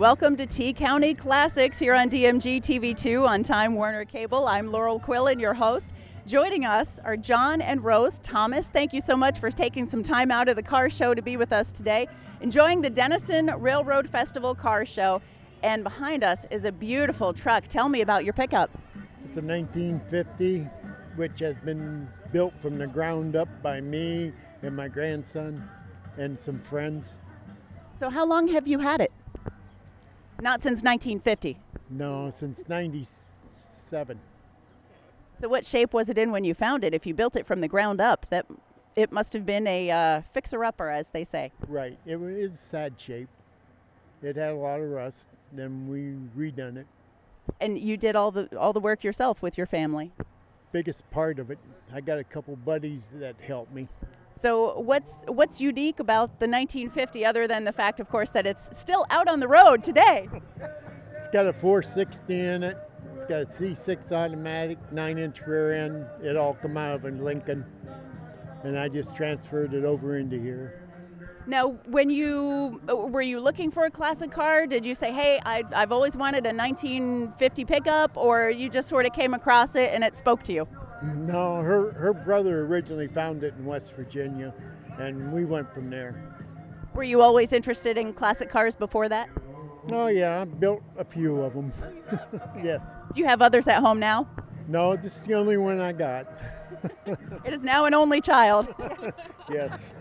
Welcome to T-County Classics here on DMG TV2 on Time Warner Cable. I'm Laurel Quillen, your host. Joining us are John and Rose Thomas. Thank you so much for taking some time out of the car show to be with us today. Enjoying the Denison Railroad Festival car show. And behind us is a beautiful truck. Tell me about your pickup. It's a 1950, which has been built from the ground up by me and my grandson and some friends. So how long have you had it? Not since 1950. No, since 97. So what shape was it in when you found it? If you built it from the ground up, that it must have been a fixer-upper, as they say. Right, it is sad shape. It had a lot of rust, then we redone it. And you did all the work yourself with your family? Biggest part of it. I got a couple buddies that helped me. So what's unique about the 1950 other than the fact, of course, that it's still out on the road today? It's got a 460 in it. It's got a C6 automatic, 9-inch rear end. It all come out of a Lincoln. And I just transferred it over into here. Now, were you looking for a classic car? Did you say, hey, I've always wanted a 1950 pickup, or you just sort of came across it and it spoke to you? No, her brother originally found it in West Virginia, and we went from there. Were you always interested in classic cars before that? Oh yeah, I built a few of them. Yes. Do you have others at home now? No, this is the only one I got. It is now an only child. Yes.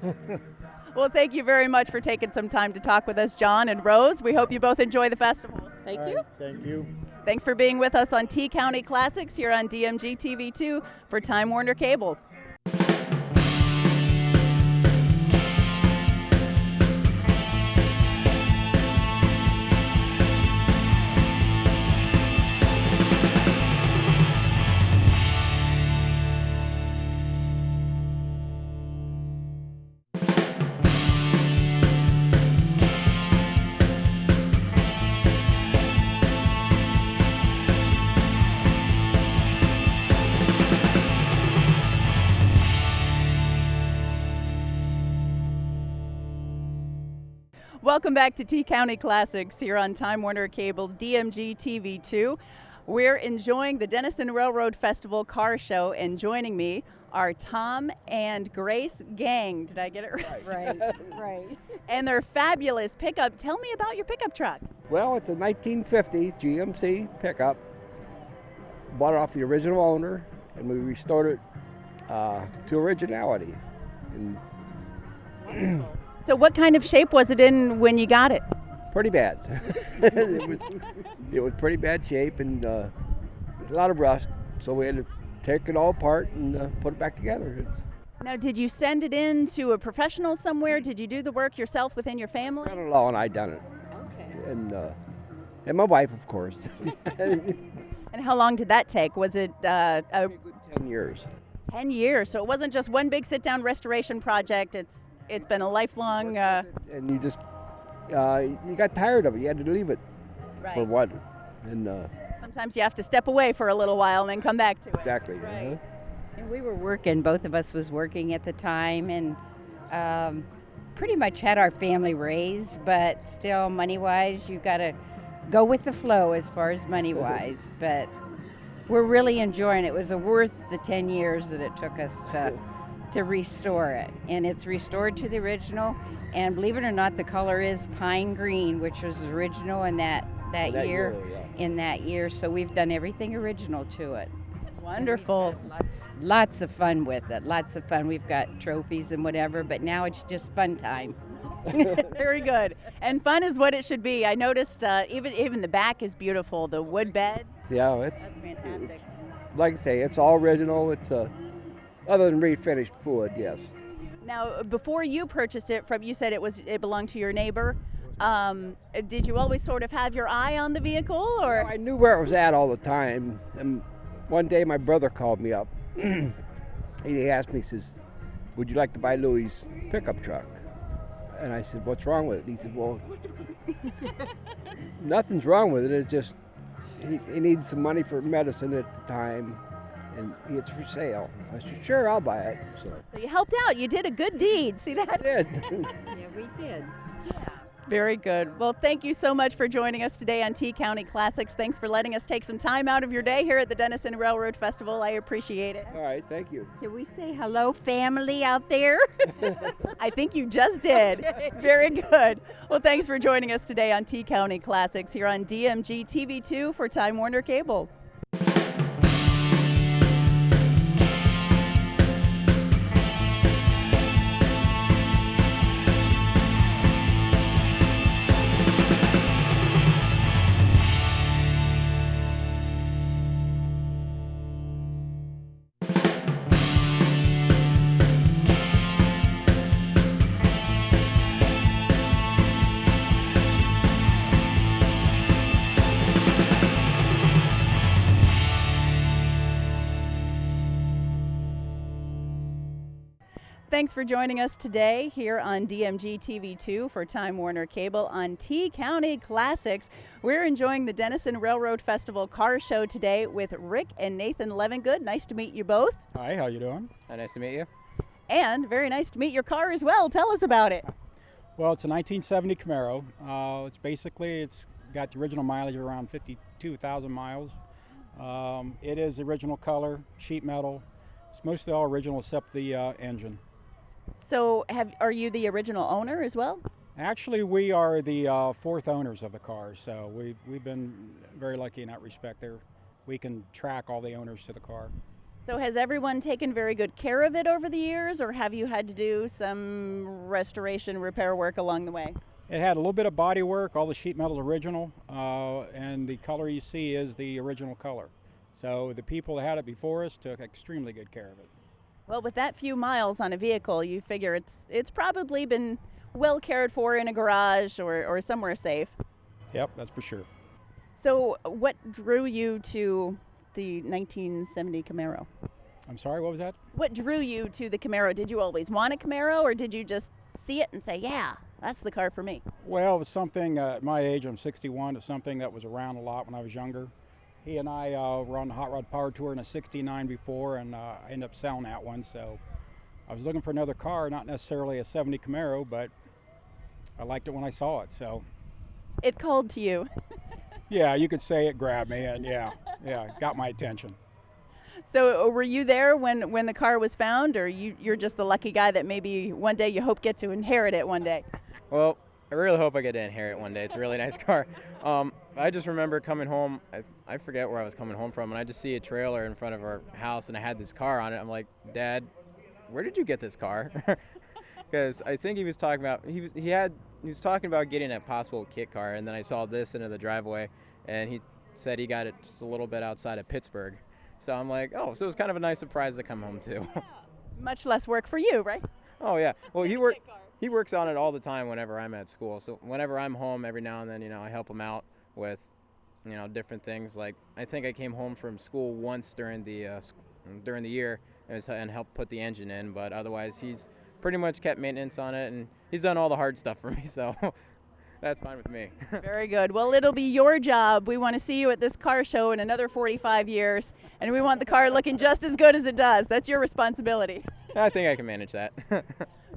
Well, thank you very much for taking some time to talk with us, John and Rose. We hope you both enjoy the festival. Thank you. Right, thank you. Thanks for being with us on T-County Classics here on DMG TV2 for Time Warner Cable. Welcome back to T-County Classics here on Time Warner Cable, DMG TV2. We're enjoying the Denison Railroad Festival car show, and joining me are Tom and Grace Gang. Did I get it right? Right. And their fabulous pickup. Tell me about your pickup truck. Well, it's a 1950 GMC pickup. Bought it off the original owner, and we restored it to originality. And So what kind of shape was it in when you got it? pretty bad. It was pretty bad shape, and a lot of rust. So we had to take it all apart and put it back together. Now, did you send it in to a professional somewhere? Did you do the work yourself within your family? Son-in-law and I done it, Okay. and my wife, of course. And how long did that take? Was it A good 10 years. 10 years? So it wasn't just one big sit-down restoration project. It's been a lifelong. And you just you got tired of it. You had to leave it for what? And Sometimes you have to step away for a little while and then come back to it. exactly. Right. And we were working, both of us was working at the time, and pretty much had our family raised, but still money-wise, you got to go with the flow as far as money-wise. But we're really enjoying it. It was worth the 10 years that it took us to restore it. And it's restored to the original, and believe it or not, the color is pine green, which was original in that year. Yeah. In that year, so we've done everything original to it. Wonderful. Lots of fun with it. Lots of fun. We've got trophies and whatever, but now it's just fun time. Very good. And fun is what it should be. I noticed even the back is beautiful. The wood bed. Yeah, That's fantastic. like I say, it's all original. It's other than refinished wood, yes. Now, before you purchased it you said it belonged to your neighbor. Did you always sort of have your eye on the vehicle, or? I knew where it was at all the time. And one day my brother called me up. He asked me, he says, "Would you like to buy Louie's pickup truck?" And I said, "What's wrong with it?" He said, "Well, nothing's wrong with it. It's just he needs some money for medicine at the time, and it's for sale." I said, "Sure, I'll buy it." So So you helped out. You did a good deed. See that? I did. Yeah, we did. Very good. Well, thank you so much for joining us today on T County Classics. Thanks for letting us take some time out of your day here at the Denison Railroad Festival. I appreciate it. All right, thank you. Can we say hello, family out there? I think you just did. Very good. Well, thanks for joining us today on T County Classics here on DMG TV2 for Time Warner Cable. Thanks for joining us today here on DMG TV2 for Time Warner Cable on T County Classics. We're enjoying the Denison Railroad Festival car show today with Rick and Nathan Levengood. Nice to meet you both. Hi, how you doing? Hi, nice to meet you. And very nice to meet your car as well. Tell us about it. Well, it's a 1970 Camaro. It's got the original mileage of around 52,000 miles. It is the original color, sheet metal. It's mostly all original except the engine. So are you the original owner as well? Actually, we are the fourth owners of the car, so we've been very lucky in that respect. We can track all the owners to the car. So has everyone taken very good care of it over the years, or have you had to do some restoration, repair work along the way? It had a little bit of body work. All the sheet metal is original, and the color you see is the original color. So the people that had it before us took extremely good care of it. Well, with that few miles on a vehicle, you figure it's probably been well cared for in a garage or somewhere safe. Yep, that's for sure. So what drew you to the 1970 Camaro? I'm sorry, what was that? What drew you to the Camaro? Did you always want a Camaro, or did you just see it and say, yeah, that's the car for me? Well, it was something, at my age, I'm 61, it's something that was around a lot when I was younger. He and I were on the Hot Rod Power Tour in a 69 before, and I ended up selling that one. So I was looking for another car, not necessarily a 70 Camaro, but I liked it when I saw it. So it called to you. Yeah, you could say it grabbed me, and yeah, got my attention. So were you there when the car was found, or you're just the lucky guy that maybe one day you hope get to inherit it one day? Well, I really hope I get to inherit one day. It's a really nice car. I just remember coming home. I forget where I was coming home from, and I just see a trailer in front of our house, and I had this car on it. I'm like, Dad, where did you get this car? Because I think he was talking about he was talking about getting a possible kit car, and then I saw this into the driveway, and he said he got it just a little bit outside of Pittsburgh. So I'm like, oh, so it was kind of a nice surprise to come home to. Yeah. Much less work for you, right? Oh yeah. Well, he works on it all the time whenever I'm at school. So whenever I'm home, every now and then, I help him out with, different things. Like I think I came home from school once during the year and helped put the engine in. But otherwise, he's pretty much kept maintenance on it, and he's done all the hard stuff for me. So that's fine with me. Very good. Well, it'll be your job. We want to see you at this car show in another 45 years, and we want the car looking just as good as it does. That's your responsibility. I think I can manage that.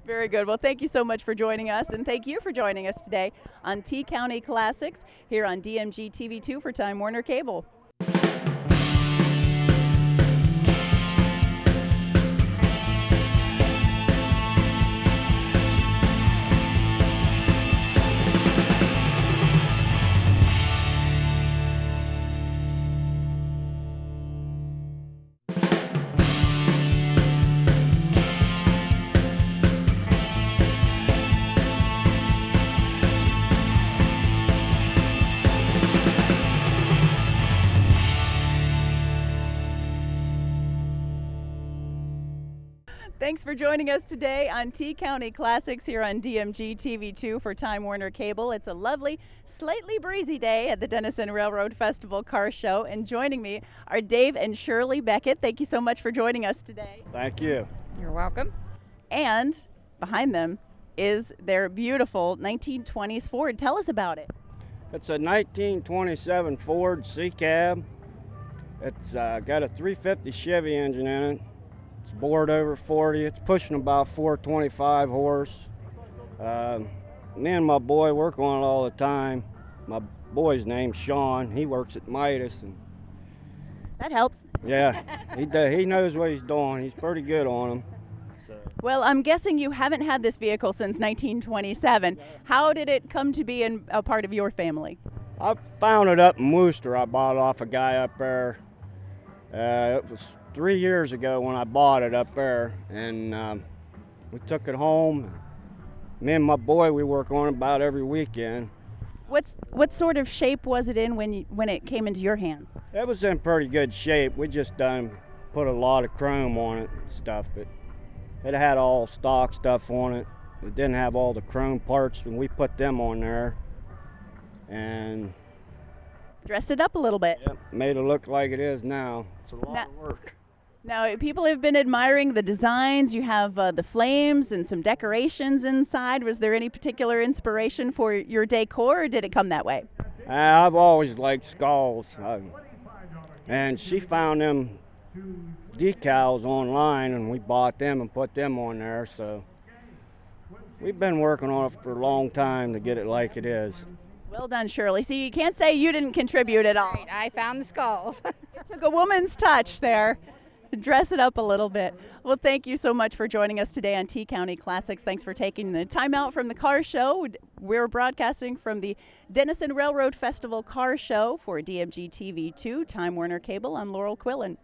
Very good. Well, thank you so much for joining us, and thank you for joining us today on T County Classics here on DMG TV2 for Time Warner Cable. Thanks for joining us today on T County Classics here on DMG TV2 for Time Warner Cable. It's a lovely, slightly breezy day at the Denison Railroad Festival Car Show, and joining me are Dave and Shirley Beckett. Thank you so much for joining us today. Thank you. You're welcome. And behind them is their beautiful 1920s Ford. Tell us about it. It's a 1927 Ford C-Cab. It's got a 350 Chevy engine in it. It's bored over 40. It's pushing about 425 horse. me and my boy work on it all the time. My boy's name's Sean. He works at Midas, and That helps. yeah, he knows what he's doing. He's pretty good on them. So. Well, I'm guessing you haven't had this vehicle since 1927. How did it come to be a part of your family? I found it up in Worcester. I bought it off a guy up there. It was 3 years ago when I bought it up there, and we took it home. Me and my boy, we work on it about every weekend. What sort of shape was it in when it came into your hands? It was in pretty good shape. We just put a lot of chrome on it and stuff. It had all stock stuff on it. It didn't have all the chrome parts, and we put them on there and Dressed it up a little bit. made it look like it is now. It's a lot of work. Now, people have been admiring the designs. You have the flames and some decorations inside. Was there any particular inspiration for your decor, or did it come that way? I've always liked skulls. And she found them decals online, and we bought them and put them on there. So we've been working on it for a long time to get it like it is. Well done, Shirley. See, you can't say you didn't contribute at all. Right, I found the skulls. It took a woman's touch there. Dress it up a little bit. Well, thank you so much for joining us today on T County Classics. Thanks for taking the time out from the car show. We're broadcasting from the Denison Railroad Festival Car Show for DMG TV2, Time Warner Cable. I'm Laurel Quillen.